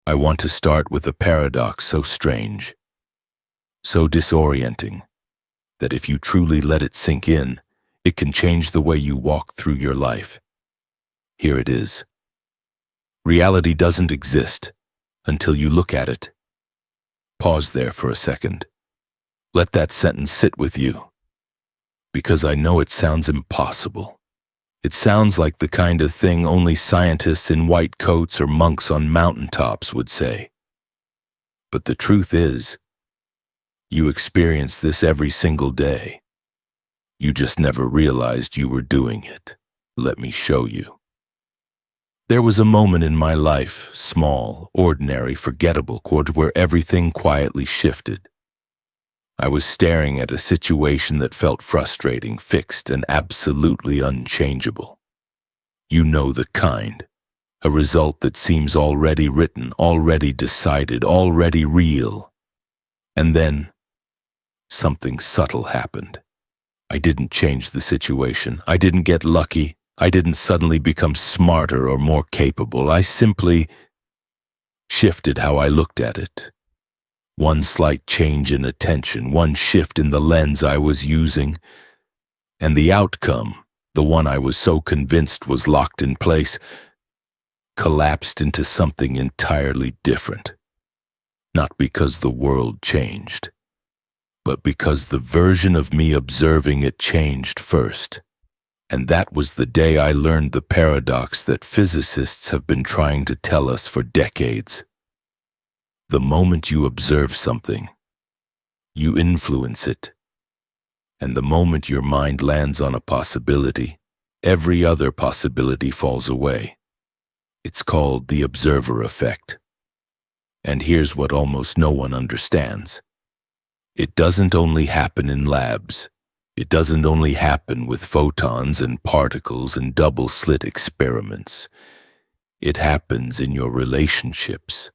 I want to start with a paradox so strange, so disorienting, that if you truly let it sink in, it can change the way you walk through your life. Here it is. Reality doesn't exist until you look at it. Pause there for a second. Let that sentence sit with you, because I know it sounds impossible. It sounds like the kind of thing only scientists in white coats or monks on mountaintops would say. But the truth is, you experience this every single day. You just never realized you were doing it. Let me show you. There was a moment in my life, small, ordinary, forgettable, where everything quietly shifted. I was staring at a situation that felt frustrating, fixed, and absolutely unchangeable. You know the kind. A result that seems already written, already decided, already real. And then, something subtle happened. I didn't change the situation. I didn't get lucky. I didn't suddenly become smarter or more capable. I simply shifted how I looked at it. One slight change in attention, one shift in the lens I was using, and the outcome, the one I was so convinced was locked in place, collapsed into something entirely different. Not because the world changed, but because the version of me observing it changed first. And that was the day I learned the paradox that physicists have been trying to tell us for decades. The moment you observe something, you influence it. And the moment your mind lands on a possibility, every other possibility falls away. It's called the observer effect. And here's what almost no one understands. It doesn't only happen in labs. It doesn't only happen with photons and particles and double-slit experiments. It happens in your relationships,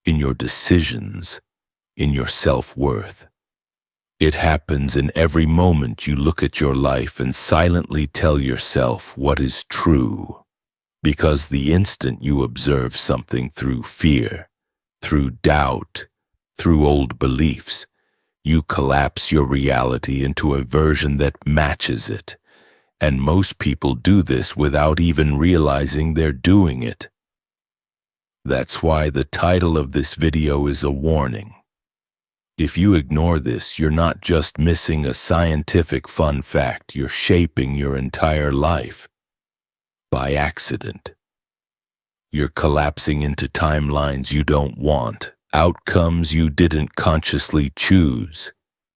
in your decisions, in your self-worth. It happens in every moment you look at your life and silently tell yourself what is true. Because the instant you observe something through fear, through doubt, through old beliefs, you collapse your reality into a version that matches it. And most people do this without even realizing they're doing it. That's why the title of this video is a warning. If you ignore this, you're not just missing a scientific fun fact, you're shaping your entire life. By accident. You're collapsing into timelines you don't want, outcomes you didn't consciously choose,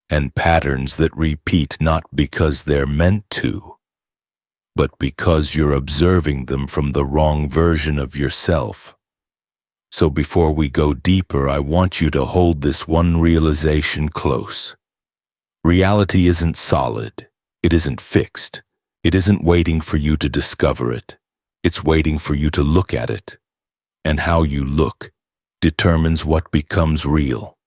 and patterns that repeat not because they're meant to, but because you're observing them from the wrong version of yourself. So before we go deeper, I want you to hold this one realization close. Reality isn't solid. It isn't fixed. It isn't waiting for you to discover it. It's waiting for you to look at it. And how you look determines what becomes real.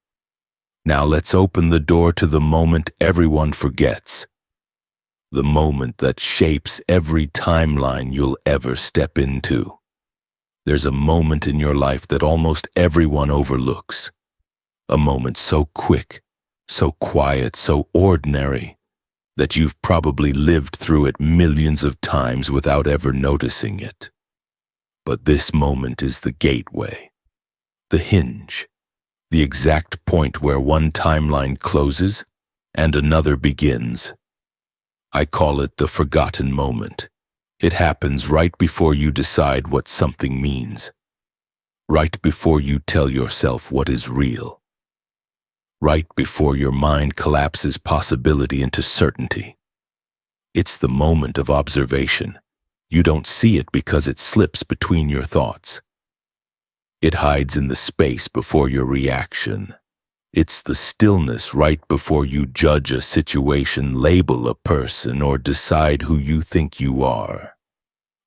Now let's open the door to the moment everyone forgets. The moment that shapes every timeline you'll ever step into. There's a moment in your life that almost everyone overlooks. A moment so quick, so quiet, so ordinary, that you've probably lived through it millions of times without ever noticing it. But this moment is the gateway, the hinge, the exact point where one timeline closes and another begins. I call it the forgotten moment. It happens right before you decide what something means, right before you tell yourself what is real, right before your mind collapses possibility into certainty. It's the moment of observation. You don't see it because it slips between your thoughts. It hides in the space before your reaction. It's the stillness right before you judge a situation, label a person, or decide who you think you are.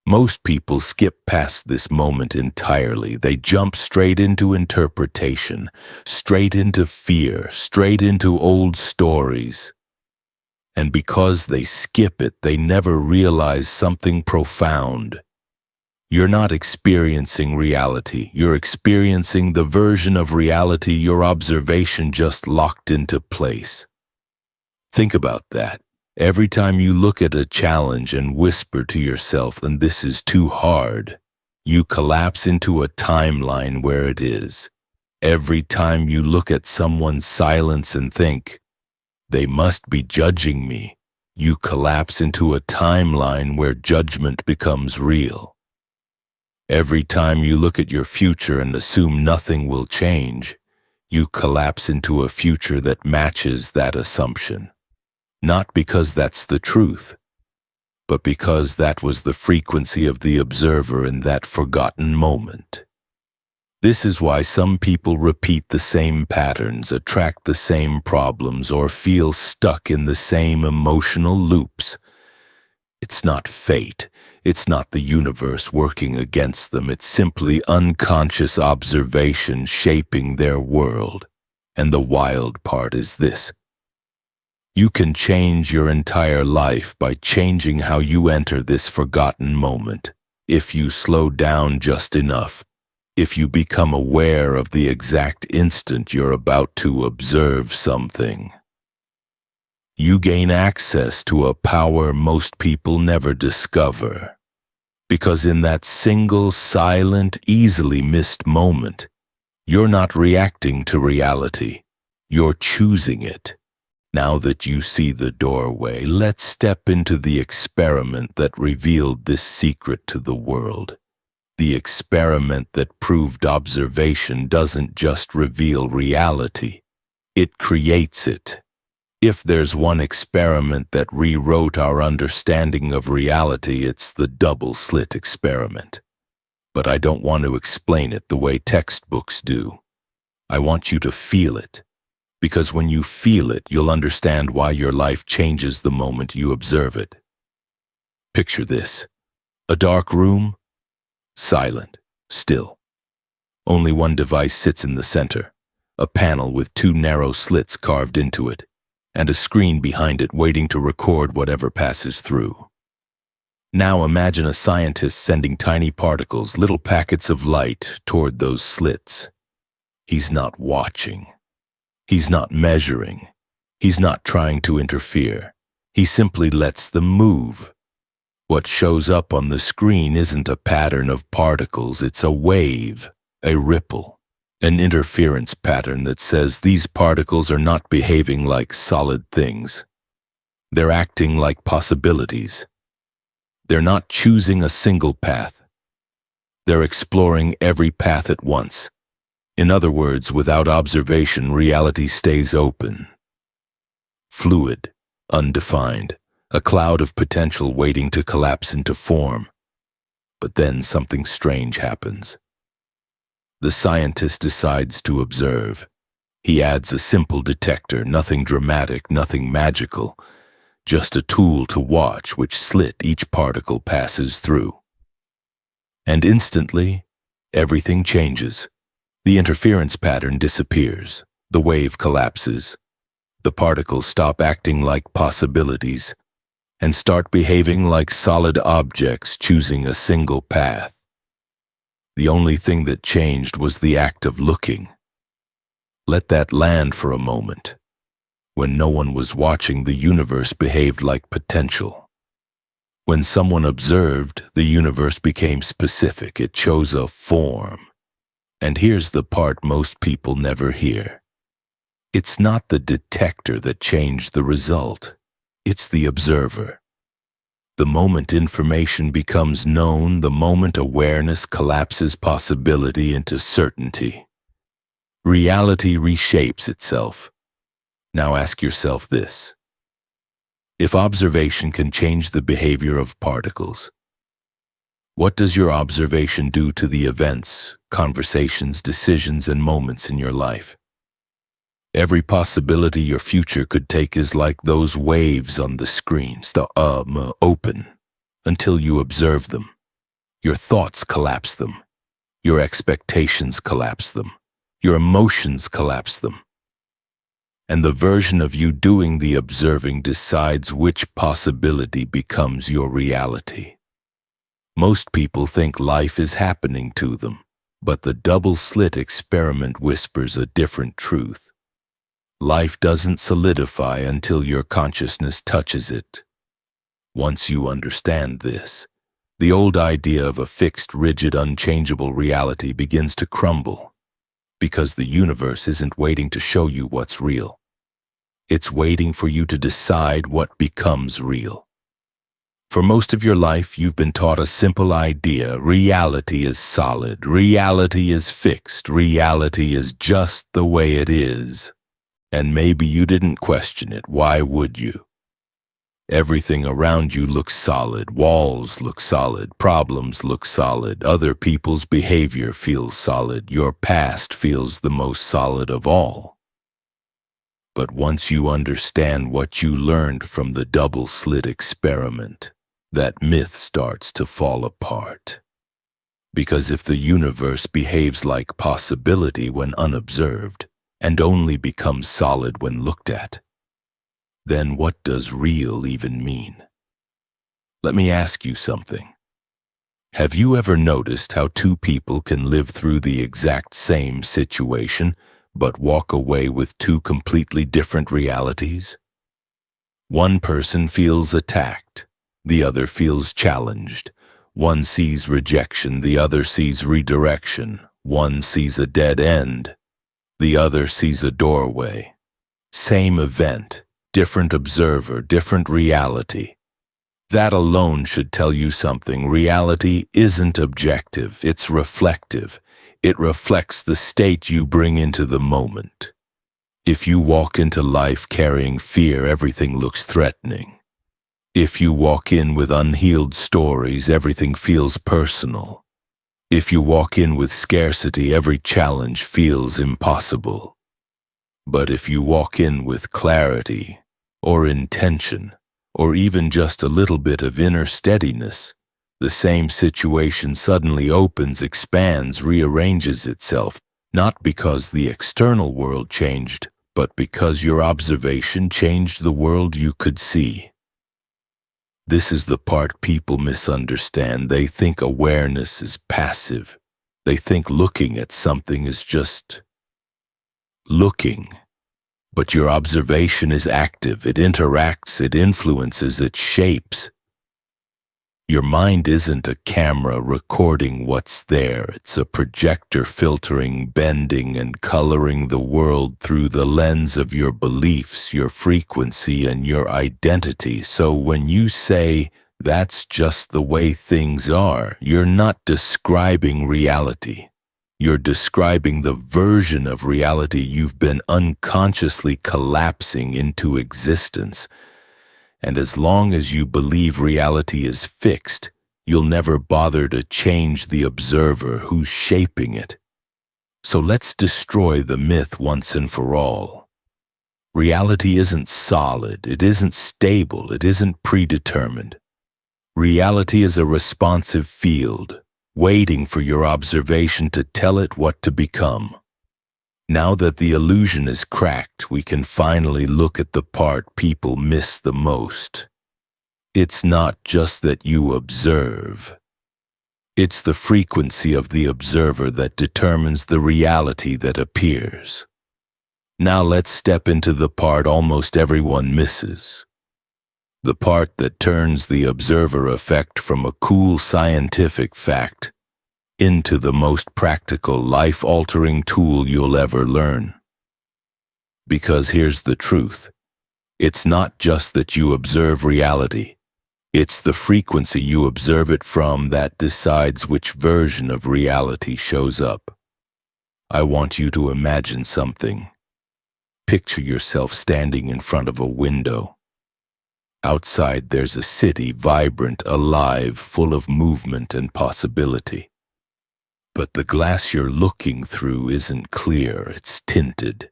Most people skip past this moment entirely. They jump straight into interpretation, straight into fear, straight into old stories. And because they skip it, they never realize something profound. You're not experiencing reality. You're experiencing the version of reality your observation just locked into place. Think about that. Every time you look at a challenge and whisper to yourself, "And this is too hard," you collapse into a timeline where it is. Every time you look at someone's silence and think, "They must be judging me," you collapse into a timeline where judgment becomes real. Every time you look at your future and assume nothing will change, you collapse into a future that matches that assumption. Not because that's the truth, but because that was the frequency of the observer in that forgotten moment. This is why some people repeat the same patterns, attract the same problems, or feel stuck in the same emotional loops. It's not fate. It's not the universe working against them. It's simply unconscious observation shaping their world. And the wild part is this: you can change your entire life by changing how you enter this forgotten moment. If you slow down just enough, if you become aware of the exact instant you're about to observe something, you gain access to a power most people never discover. Because in that single, silent, easily missed moment, you're not reacting to reality. You're choosing it. Now that you see the doorway, let's step into the experiment that revealed this secret to the world. The experiment that proved observation doesn't just reveal reality, it creates it. If there's one experiment that rewrote our understanding of reality, it's the double-slit experiment. But I don't want to explain it the way textbooks do. I want you to feel it, because when you feel it, you'll understand why your life changes the moment you observe it. Picture this: a dark room, silent, still. Only one device sits in the center, a panel with two narrow slits carved into it, and a screen behind it waiting to record whatever passes through. Now imagine a scientist sending tiny particles, little packets of light, toward those slits. He's not watching. He's not measuring. He's not trying to interfere. He simply lets them move. What shows up on the screen isn't a pattern of particles, it's a wave, a ripple. An interference pattern that says these particles are not behaving like solid things. They're acting like possibilities. They're not choosing a single path. They're exploring every path at once. In other words, without observation, reality stays open. Fluid, undefined, a cloud of potential waiting to collapse into form. But then something strange happens. The scientist decides to observe. He adds a simple detector, nothing dramatic, nothing magical, just a tool to watch which slit each particle passes through. And instantly, everything changes. The interference pattern disappears. The wave collapses. The particles stop acting like possibilities and start behaving like solid objects choosing a single path. The only thing that changed was the act of looking. Let that land for a moment. When no one was watching, the universe behaved like potential. When someone observed, the universe became specific. It chose a form. And here's the part most people never hear. It's not the detector that changed the result. It's the observer. The moment information becomes known, the moment awareness collapses possibility into certainty. Reality reshapes itself. Now ask yourself this: if observation can change the behavior of particles, what does your observation do to the events, conversations, decisions, and moments in your life? Every possibility your future could take is like those waves on the screens, open, until you observe them. Your thoughts collapse them. Your expectations collapse them. Your emotions collapse them. And the version of you doing the observing decides which possibility becomes your reality. Most people think life is happening to them, but the double-slit experiment whispers a different truth. Life doesn't solidify until your consciousness touches it. Once you understand this, the old idea of a fixed, rigid, unchangeable reality begins to crumble, because the universe isn't waiting to show you what's real. It's waiting for you to decide what becomes real. For most of your life, you've been taught a simple idea: reality is solid, reality is fixed, reality is just the way it is. And maybe you didn't question it. Why would you? Everything around you looks solid. Walls look solid. Problems look solid. Other people's behavior feels solid. Your past feels the most solid of all. But once you understand what you learned from the double-slit experiment, that myth starts to fall apart. Because if the universe behaves like possibility when unobserved, and only becomes solid when looked at, then what does real even mean? Let me ask you something. Have you ever noticed how two people can live through the exact same situation, but walk away with two completely different realities? One person feels attacked, the other feels challenged. One sees rejection, the other sees redirection. One sees a dead end, the other sees a doorway. Same event, different observer, different reality. That alone should tell you something. Reality isn't objective, it's reflective. It reflects the state you bring into the moment. If you walk into life carrying fear, everything looks threatening. If you walk in with unhealed stories, everything feels personal. If you walk in with scarcity, every challenge feels impossible. But if you walk in with clarity, or intention, or even just a little bit of inner steadiness, the same situation suddenly opens, expands, rearranges itself, not because the external world changed, but because your observation changed the world you could see. This is the part people misunderstand. They think awareness is passive. They think looking at something is just looking. But your observation is active. It interacts, it influences, it shapes. Your mind isn't a camera recording what's there. It's a projector filtering, bending, and coloring the world through the lens of your beliefs, your frequency, and your identity. So when you say, "That's just the way things are," you're not describing reality. You're describing the version of reality you've been unconsciously collapsing into existence. And as long as you believe reality is fixed, you'll never bother to change the observer who's shaping it. So let's destroy the myth once and for all. Reality isn't solid, it isn't stable, it isn't predetermined. Reality is a responsive field, waiting for your observation to tell it what to become. Now that the illusion is cracked, we can finally look at the part people miss the most. It's not just that you observe. It's the frequency of the observer that determines the reality that appears. Now let's step into the part almost everyone misses. The part that turns the observer effect from a cool scientific fact into the most practical, life-altering tool you'll ever learn. Because here's the truth. It's not just that you observe reality. It's the frequency you observe it from that decides which version of reality shows up. I want you to imagine something. Picture yourself standing in front of a window. Outside there's a city, vibrant, alive, full of movement and possibility. But the glass you're looking through isn't clear, it's tinted.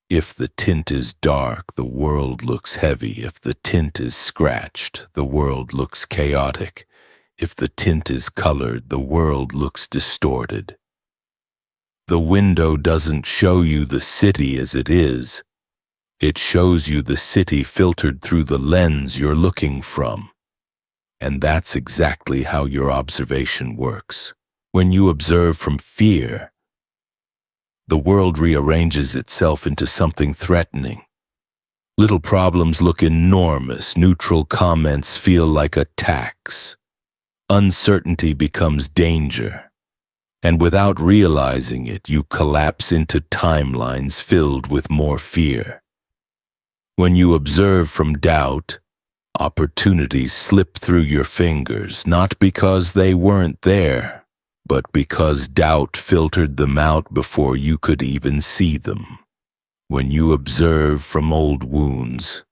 If the tint is dark, the world looks heavy. If the tint is scratched, the world looks chaotic. If the tint is colored, the world looks distorted. The window doesn't show you the city as it is. It shows you the city filtered through the lens you're looking from. And that's exactly how your observation works. When you observe from fear, the world rearranges itself into something threatening. Little problems look enormous, neutral comments feel like attacks. Uncertainty becomes danger, and without realizing it, you collapse into timelines filled with more fear. When you observe from doubt, opportunities slip through your fingers, not because they weren't there, but because doubt filtered them out before you could even see them. When you observe from old wounds,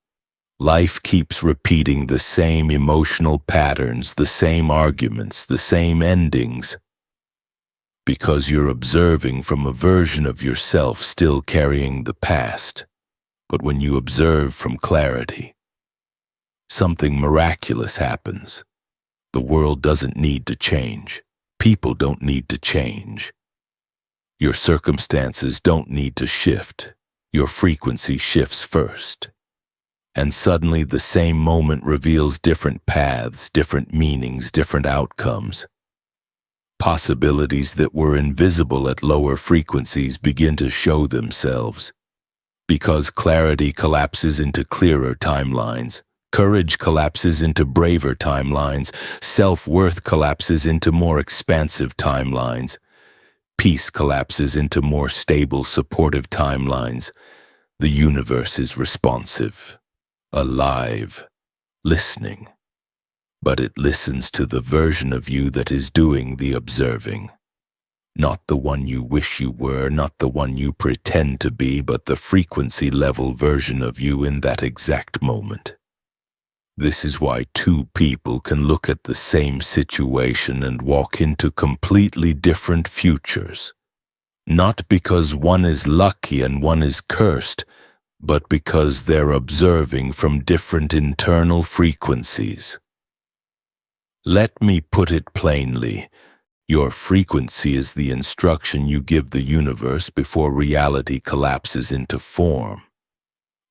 life keeps repeating the same emotional patterns, the same arguments, the same endings, because you're observing from a version of yourself still carrying the past. But when you observe from clarity, something miraculous happens. The world doesn't need to change. People don't need to change. Your circumstances don't need to shift. Your frequency shifts first. And suddenly the same moment reveals different paths, different meanings, different outcomes. Possibilities that were invisible at lower frequencies begin to show themselves. Because clarity collapses into clearer timelines, courage collapses into braver timelines, self-worth collapses into more expansive timelines, peace collapses into more stable, supportive timelines. The universe is responsive, alive, listening. But it listens to the version of you that is doing the observing. Not the one you wish you were, not the one you pretend to be, but the frequency level version of you in that exact moment. This is why two people can look at the same situation and walk into completely different futures. Not because one is lucky and one is cursed, but because they're observing from different internal frequencies. Let me put it plainly. Your frequency is the instruction you give the universe before reality collapses into form.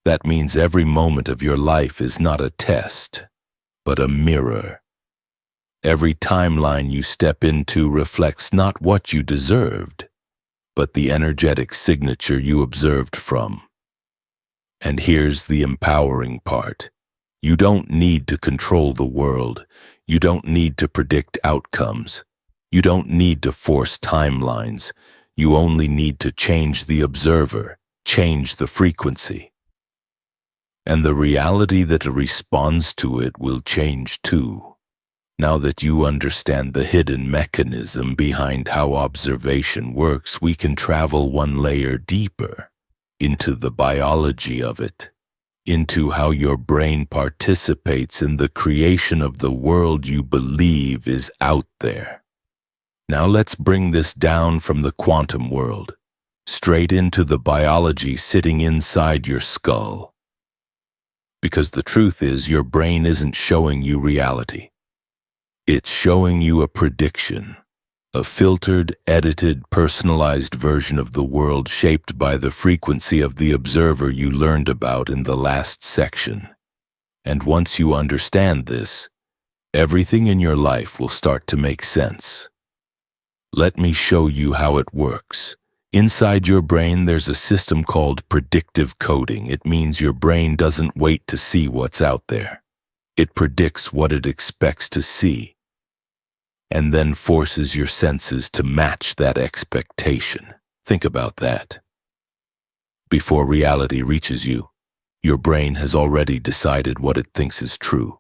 That means every moment of your life is not a test, but a mirror. Every timeline you step into reflects not what you deserved, but the energetic signature you observed from. And here's the empowering part. You don't need to control the world. You don't need to predict outcomes. You don't need to force timelines. You only need to change the observer, change the frequency. And the reality that responds to it will change too. Now that you understand the hidden mechanism behind how observation works, we can travel one layer deeper into the biology of it, into how your brain participates in the creation of the world you believe is out there. Now let's bring this down from the quantum world, straight into the biology sitting inside your skull. Because the truth is, your brain isn't showing you reality. It's showing you a prediction, a filtered, edited, personalized version of the world shaped by the frequency of the observer you learned about in the last section. And once you understand this, everything in your life will start to make sense. Let me show you how it works. Inside your brain, there's a system called predictive coding. It means your brain doesn't wait to see what's out there. It predicts what it expects to see, and then forces your senses to match that expectation. Think about that. Before reality reaches you, your brain has already decided what it thinks is true.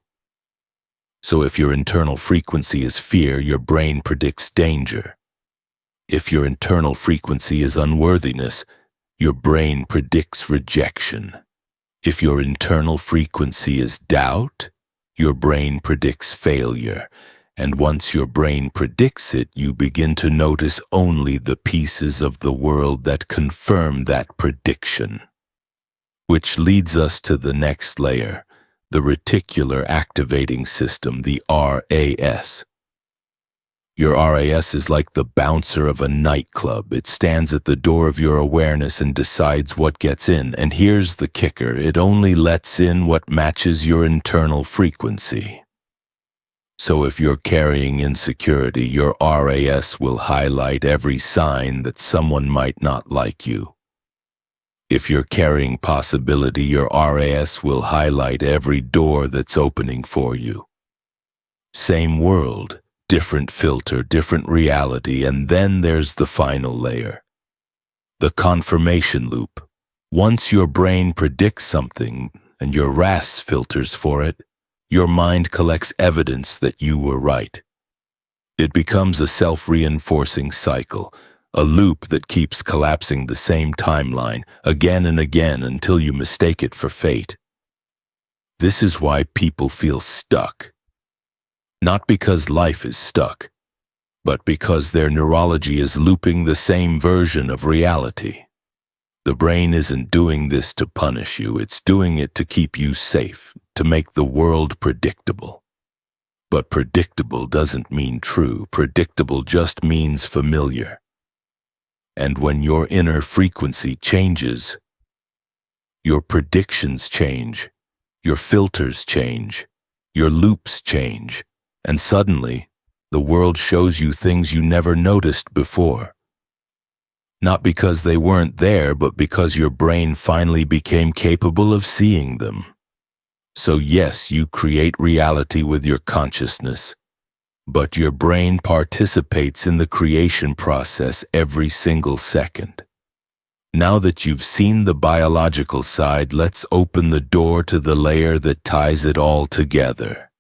So if your internal frequency is fear, your brain predicts danger. If your internal frequency is unworthiness, your brain predicts rejection. If your internal frequency is doubt, your brain predicts failure. And once your brain predicts it, you begin to notice only the pieces of the world that confirm that prediction. Which leads us to the next layer, the reticular activating system, the RAS. Your RAS is like the bouncer of a nightclub. It stands at the door of your awareness and decides what gets in. And here's the kicker, it only lets in what matches your internal frequency. So if you're carrying insecurity, your RAS will highlight every sign that someone might not like you. If you're carrying possibility, your RAS will highlight every door that's opening for you. Same world, different filter, different reality, and then there's the final layer. The confirmation loop. Once your brain predicts something and your RAS filters for it, your mind collects evidence that you were right. It becomes a self-reinforcing cycle, a loop that keeps collapsing the same timeline again and again until you mistake it for fate. This is why people feel stuck. Not because life is stuck, but because their neurology is looping the same version of reality. The brain isn't doing this to punish you, it's doing it to keep you safe, to make the world predictable. But predictable doesn't mean true. Predictable just means familiar. And when your inner frequency changes, your predictions change, your filters change, your loops change, and suddenly, the world shows you things you never noticed before. Not because they weren't there, but because your brain finally became capable of seeing them. So yes, you create reality with your consciousness, but your brain participates in the creation process every single second. Now that you've seen the biological side, let's open the door to the layer that ties it all together.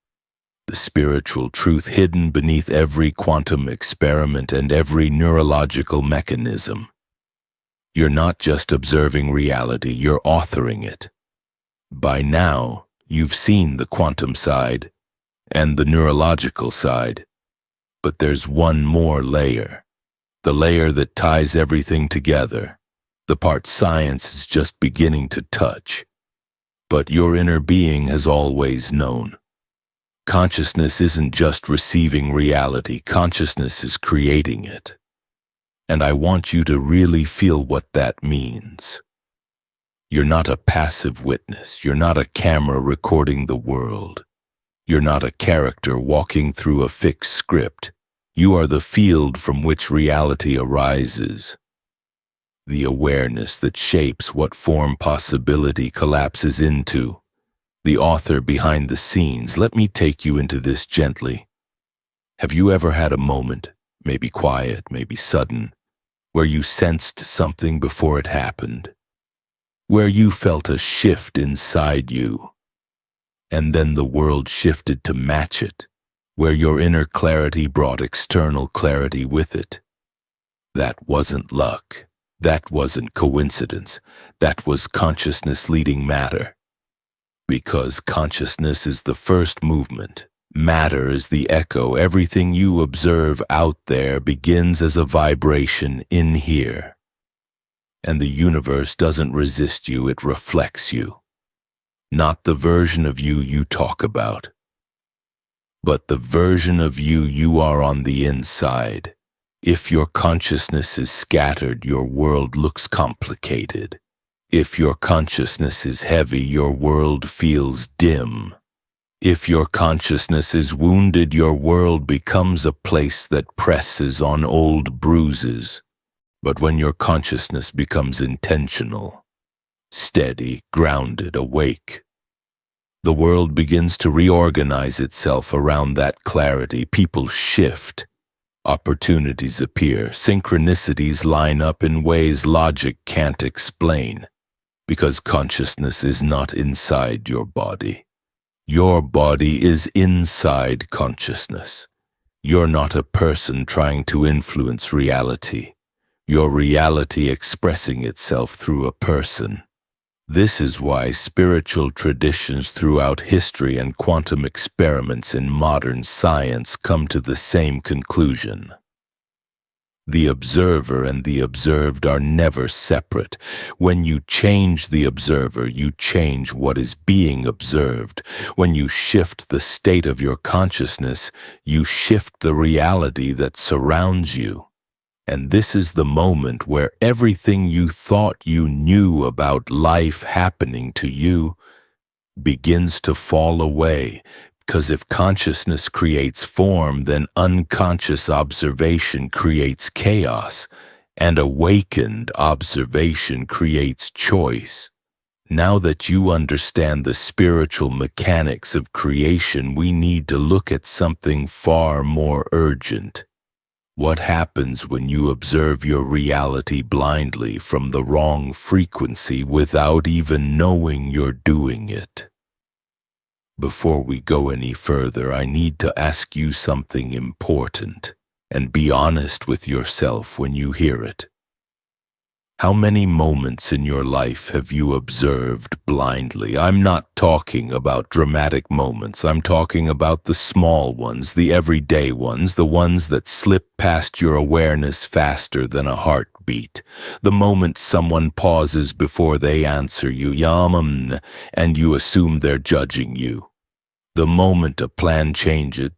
The spiritual truth hidden beneath every quantum experiment and every neurological mechanism. You're not just observing reality, you're authoring it. By now, you've seen the quantum side and the neurological side. But there's one more layer, the layer that ties everything together, the part science is just beginning to touch. But your inner being has always known. Consciousness isn't just receiving reality, consciousness is creating it. And I want you to really feel what that means. You're not a passive witness, you're not a camera recording the world. You're not a character walking through a fixed script. You are the field from which reality arises. The awareness that shapes what form possibility collapses into. The author behind the scenes. Let me take you into this gently. Have you ever had a moment, maybe quiet, maybe sudden, where you sensed something before it happened? Where you felt a shift inside you, and then the world shifted to match it, where your inner clarity brought external clarity with it? That wasn't luck. That wasn't coincidence. That was consciousness leading matter. Because consciousness is the first movement. Matter is the echo. Everything you observe out there begins as a vibration in here. And the universe doesn't resist you, it reflects you. Not the version of you you talk about, but the version of you you are on the inside. If your consciousness is scattered, your world looks complicated. If your consciousness is heavy, your world feels dim. If your consciousness is wounded, your world becomes a place that presses on old bruises. But when your consciousness becomes intentional, steady, grounded, awake, the world begins to reorganize itself around that clarity. People shift. Opportunities appear. Synchronicities line up in ways logic can't explain. Because consciousness is not inside your body. Your body is inside consciousness. You're not a person trying to influence reality. Your reality expressing itself through a person. This is why spiritual traditions throughout history and quantum experiments in modern science come to the same conclusion. The observer and the observed are never separate. When you change the observer, you change what is being observed. When you shift the state of your consciousness, you shift the reality that surrounds you. And this is the moment where everything you thought you knew about life happening to you begins to fall away. 'Cause if consciousness creates form, then unconscious observation creates chaos, and awakened observation creates choice. Now that you understand the spiritual mechanics of creation, we need to look at something far more urgent. What happens when you observe your reality blindly from the wrong frequency without even knowing you're doing it? Before we go any further, I need to ask you something important, and be honest with yourself when you hear it. How many moments in your life have you observed blindly? I'm not talking about dramatic moments. I'm talking about the small ones, the everyday ones, the ones that slip past your awareness faster than a heartbeat. The moment someone pauses before they answer you, and you assume they're judging you. The moment a plan changes,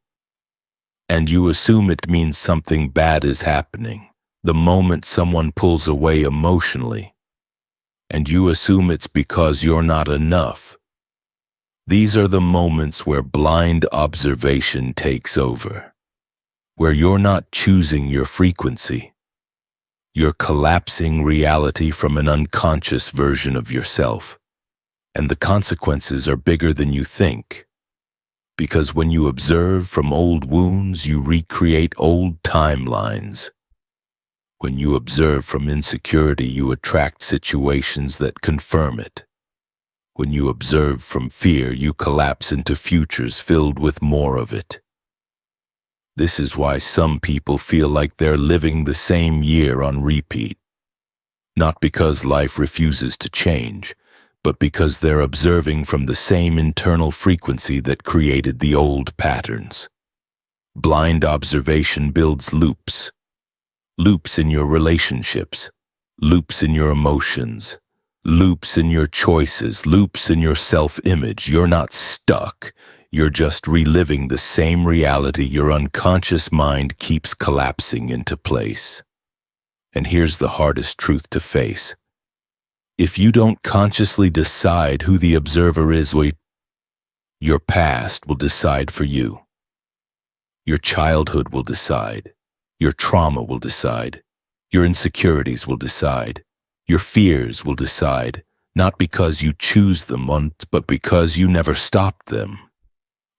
and you assume it means something bad is happening. The moment someone pulls away emotionally, and you assume it's because you're not enough. These are the moments where blind observation takes over, where you're not choosing your frequency. You're collapsing reality from an unconscious version of yourself, and the consequences are bigger than you think. Because when you observe from old wounds, you recreate old timelines. When you observe from insecurity, you attract situations that confirm it. When you observe from fear, you collapse into futures filled with more of it. This is why some people feel like they're living the same year on repeat. Not because life refuses to change, but because they're observing from the same internal frequency that created the old patterns. Blind observation builds loops. Loops in your relationships, loops in your emotions, loops in your choices, loops in your self-image. You're not stuck. You're just reliving the same reality your unconscious mind keeps collapsing into place. And here's the hardest truth to face. If you don't consciously decide who the observer is, your past will decide for you. Your childhood will decide. Your trauma will decide. Your insecurities will decide. Your fears will decide, not because you choose them, but because you never stopped them.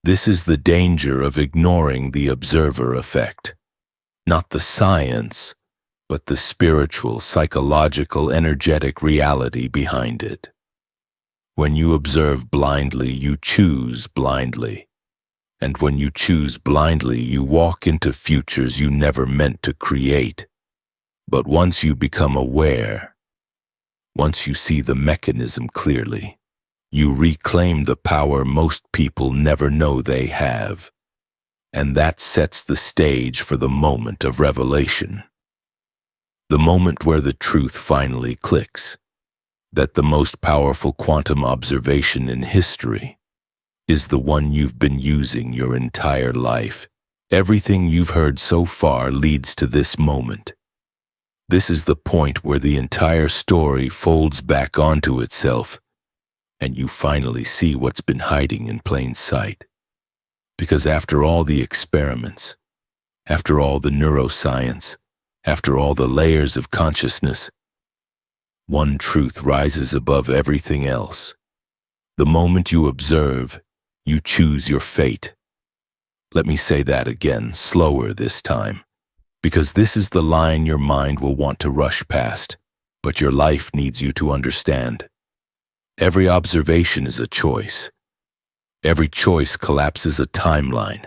This is the danger of ignoring the observer effect. Not the science, but the spiritual, psychological, energetic reality behind it. When you observe blindly, you choose blindly. And when you choose blindly, you walk into futures you never meant to create. But once you become aware, once you see the mechanism clearly, you reclaim the power most people never know they have. And that sets the stage for the moment of revelation. The moment where the truth finally clicks, that the most powerful quantum observation in history is the one you've been using your entire life. Everything you've heard so far leads to this moment. This is the point where the entire story folds back onto itself, and you finally see what's been hiding in plain sight. Because after all the experiments, after all the neuroscience, after all the layers of consciousness, one truth rises above everything else. The moment you observe, you choose your fate. Let me say that again, slower this time, because this is the line your mind will want to rush past, but your life needs you to understand. Every observation is a choice. Every choice collapses a timeline.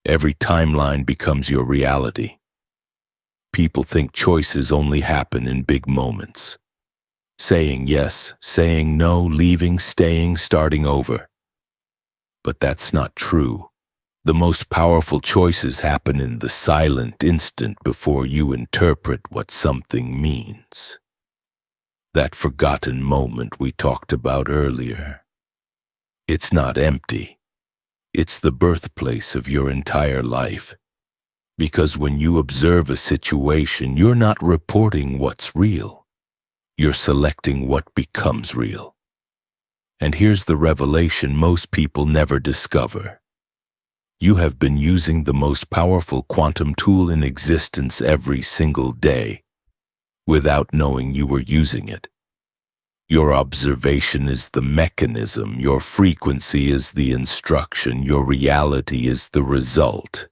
Every timeline becomes your reality. People think choices only happen in big moments. Saying yes, saying no, leaving, staying, starting over. But that's not true. The most powerful choices happen in the silent instant before you interpret what something means. That forgotten moment we talked about earlier. It's not empty. It's the birthplace of your entire life. Because when you observe a situation, you're not reporting what's real. You're selecting what becomes real. And here's the revelation most people never discover. You have been using the most powerful quantum tool in existence every single day, without knowing you were using it. Your observation is the mechanism, your frequency is the instruction, your reality is the result.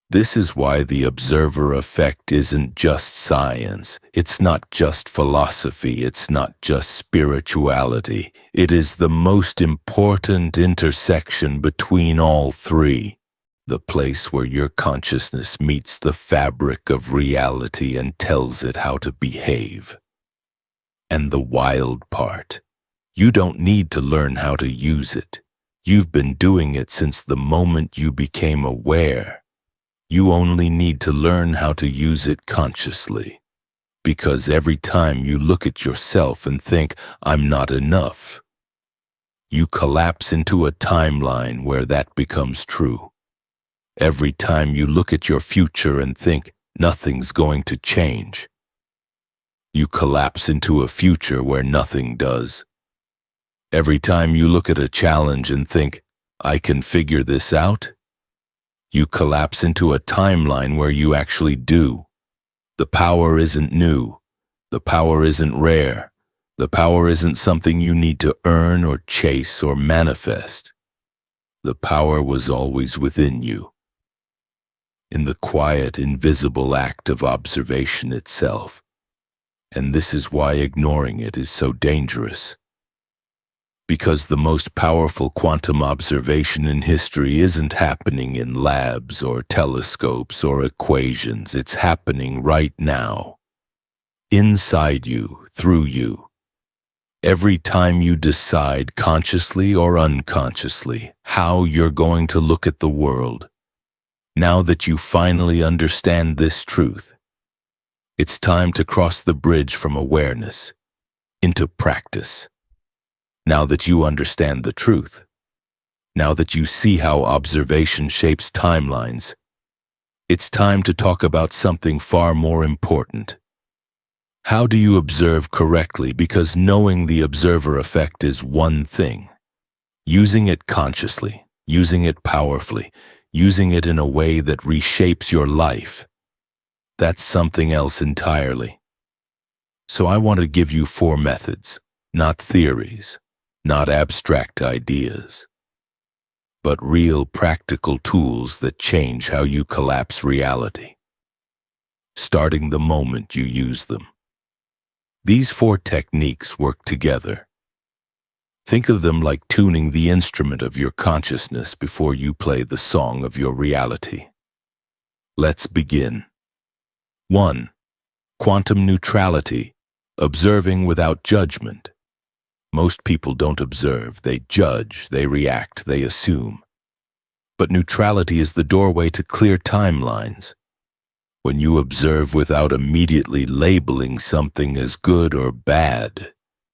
This is why the observer effect isn't just science, it's not just philosophy, it's not just spirituality. It is the most important intersection between all three, the place where your consciousness meets the fabric of reality and tells it how to behave. And the wild part, you don't need to learn how to use it. You've been doing it since the moment you became aware. You only need to learn how to use it consciously. Because every time you look at yourself and think, I'm not enough, you collapse into a timeline where that becomes true. Every time you look at your future and think, nothing's going to change, you collapse into a future where nothing does. Every time you look at a challenge and think, I can figure this out, you collapse into a timeline where you actually do. The power isn't new. The power isn't rare. The power isn't something you need to earn or chase or manifest. The power was always within you, in the quiet, invisible act of observation itself. And this is why ignoring it is so dangerous. Because the most powerful quantum observation in history isn't happening in labs or telescopes or equations. It's happening right now. Inside you, through you. Every time you decide, consciously or unconsciously, how you're going to look at the world. Now that you finally understand this truth, it's time to cross the bridge from awareness into practice. Now that you understand the truth, now that you see how observation shapes timelines, it's time to talk about something far more important. How do you observe correctly? Because knowing the observer effect is one thing. Using it consciously, using it powerfully, using it in a way that reshapes your life, that's something else entirely. So I want to give you 4 methods, not theories. Not abstract ideas, but real practical tools that change how you collapse reality, starting the moment you use them. These 4 techniques work together. Think of them like tuning the instrument of your consciousness before you play the song of your reality. Let's begin. 1. Quantum neutrality, observing without judgment. Most people don't observe, they judge, they react, they assume. But neutrality is the doorway to clear timelines. When you observe without immediately labeling something as good or bad,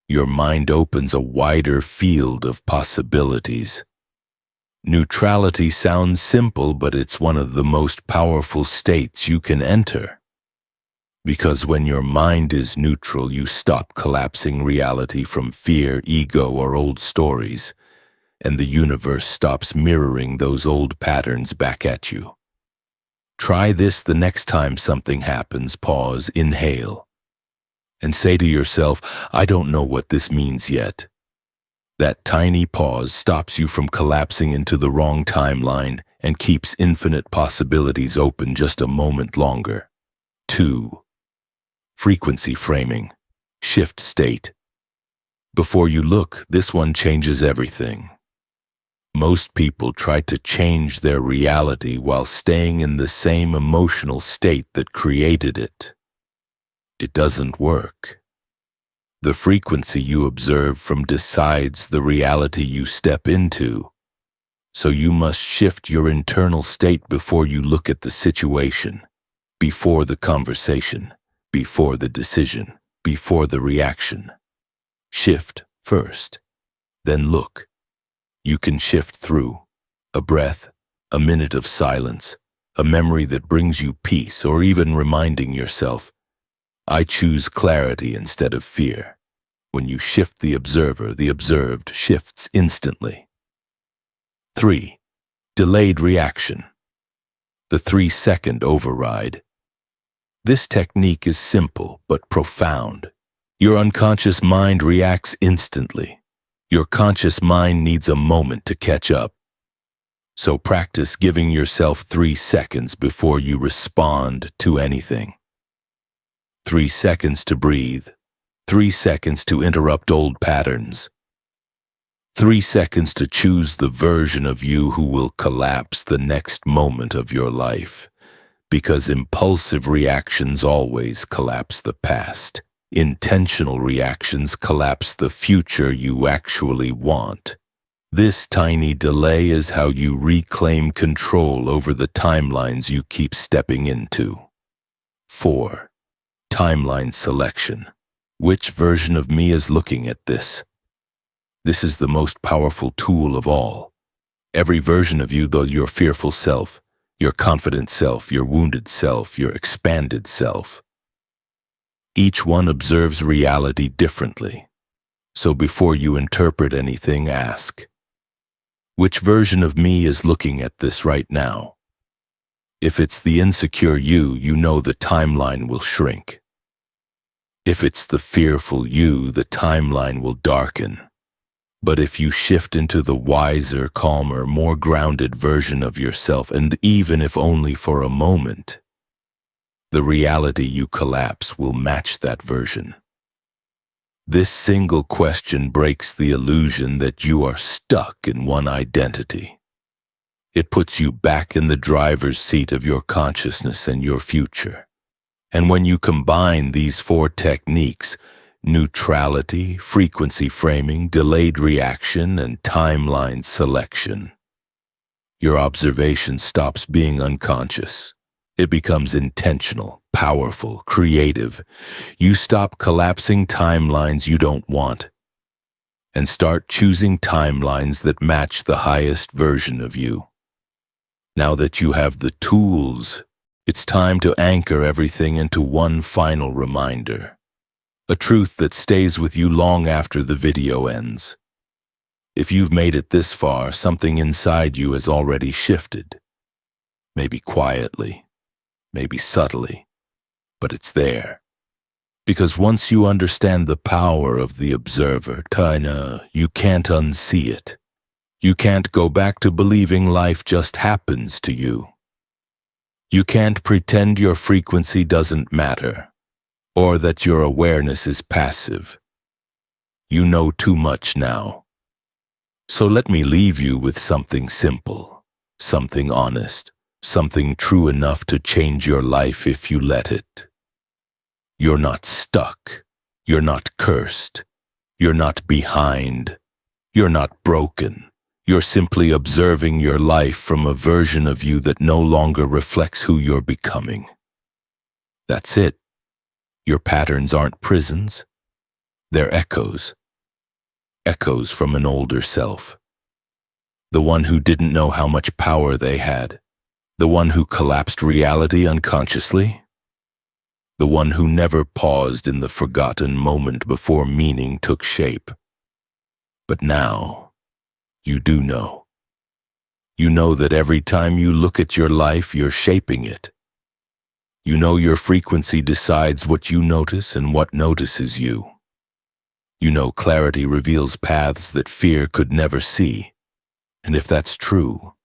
your mind opens a wider field of possibilities. Neutrality sounds simple, but it's one of the most powerful states you can enter. Because when your mind is neutral, you stop collapsing reality from fear, ego, or old stories, and the universe stops mirroring those old patterns back at you. Try this the next time something happens. Pause, inhale, and say to yourself, I don't know what this means yet. That tiny pause stops you from collapsing into the wrong timeline and keeps infinite possibilities open just a moment longer. 2. Frequency framing. Shift state. Before you look, this one changes everything. Most people try to change their reality while staying in the same emotional state that created it. It doesn't work. The frequency you observe from decides the reality you step into. So you must shift your internal state before you look at the situation, before the conversation, before the decision, before the reaction. Shift first, then look. You can shift through a breath, a minute of silence, a memory that brings you peace, or even reminding yourself, I choose clarity instead of fear. When you shift the observer, the observed shifts instantly. 3. Delayed reaction. The 3-second override. This technique is simple but profound. Your unconscious mind reacts instantly. Your conscious mind needs a moment to catch up. So practice giving yourself 3 seconds before you respond to anything. 3 seconds to breathe. 3 seconds to interrupt old patterns. 3 seconds to choose the version of you who will collapse the next moment of your life. Because impulsive reactions always collapse the past. Intentional reactions collapse the future you actually want. This tiny delay is how you reclaim control over the timelines you keep stepping into. 4. Timeline selection. Which version of me is looking at this? This is the most powerful tool of all. Every version of you, though your fearful self, your confident self, your wounded self, your expanded self. Each one observes reality differently. So before you interpret anything, ask, which version of me is looking at this right now? If it's the insecure you, you know the timeline will shrink. If it's the fearful you, the timeline will darken. But if you shift into the wiser, calmer, more grounded version of yourself, and even if only for a moment, the reality you collapse will match that version. This single question breaks the illusion that you are stuck in one identity. It puts you back in the driver's seat of your consciousness and your future. And when you combine these 4 techniques, neutrality, frequency framing, delayed reaction, and timeline selection, your observation stops being unconscious. It becomes intentional, powerful, creative. You stop collapsing timelines you don't want and start choosing timelines that match the highest version of you. Now that you have the tools, it's time to anchor everything into one final reminder. A truth that stays with you long after the video ends. If you've made it this far, something inside you has already shifted. Maybe quietly, maybe subtly, but it's there. Because once you understand the power of the observer, Tina, you can't unsee it. You can't go back to believing life just happens to you. You can't pretend your frequency doesn't matter, or that your awareness is passive. You know too much now. So let me leave you with something simple, something honest, something true enough to change your life if you let it. You're not stuck. You're not cursed. You're not behind. You're not broken. You're simply observing your life from a version of you that no longer reflects who you're becoming. That's it. Your patterns aren't prisons. They're echoes. Echoes from an older self. The one who didn't know how much power they had. The one who collapsed reality unconsciously. The one who never paused in the forgotten moment before meaning took shape. But now, you do know. You know that every time you look at your life, you're shaping it. You know your frequency decides what you notice and what notices you. You know clarity reveals paths that fear could never see. And if that's true,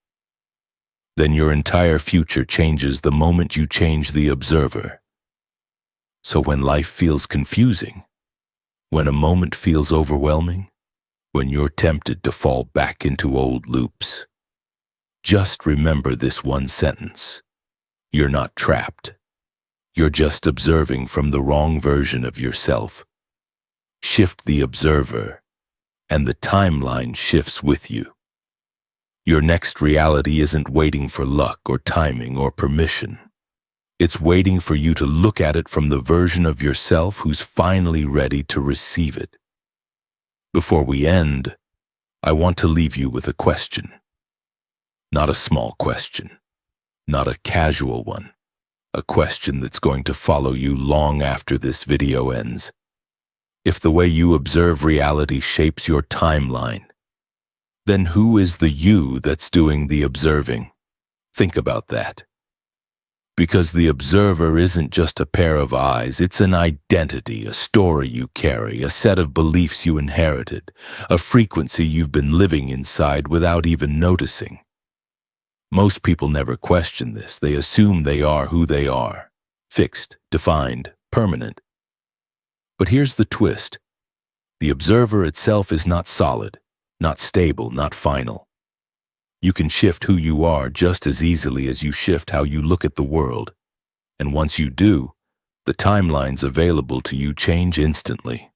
then your entire future changes the moment you change the observer. So when life feels confusing, when a moment feels overwhelming, when you're tempted to fall back into old loops, just remember this one sentence. You're not trapped. You're just observing from the wrong version of yourself. Shift the observer, and the timeline shifts with you. Your next reality isn't waiting for luck or timing or permission. It's waiting for you to look at it from the version of yourself who's finally ready to receive it. Before we end, I want to leave you with a question. Not a small question, not a casual one, a question that's going to follow you long after this video ends. If the way you observe reality shapes your timeline, then who is the you that's doing the observing? Think about that. Because the observer isn't just a pair of eyes, it's an identity, a story you carry, a set of beliefs you inherited, a frequency you've been living inside without even noticing. Most people never question this. They assume they are who they are, fixed, defined, permanent. But here's the twist. The observer itself is not solid, not stable, not final. You can shift who you are just as easily as you shift how you look at the world. And once you do, the timelines available to you change instantly.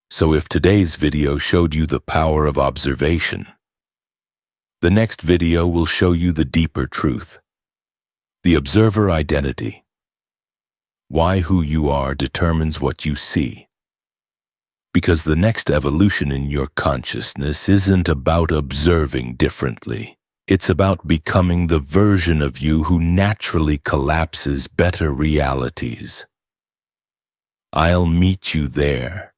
So if today's video showed you the power of observation, the next video will show you the deeper truth. The observer identity. Why who you are determines what you see. Because the next evolution in your consciousness isn't about observing differently. It's about becoming the version of you who naturally collapses better realities. I'll meet you there.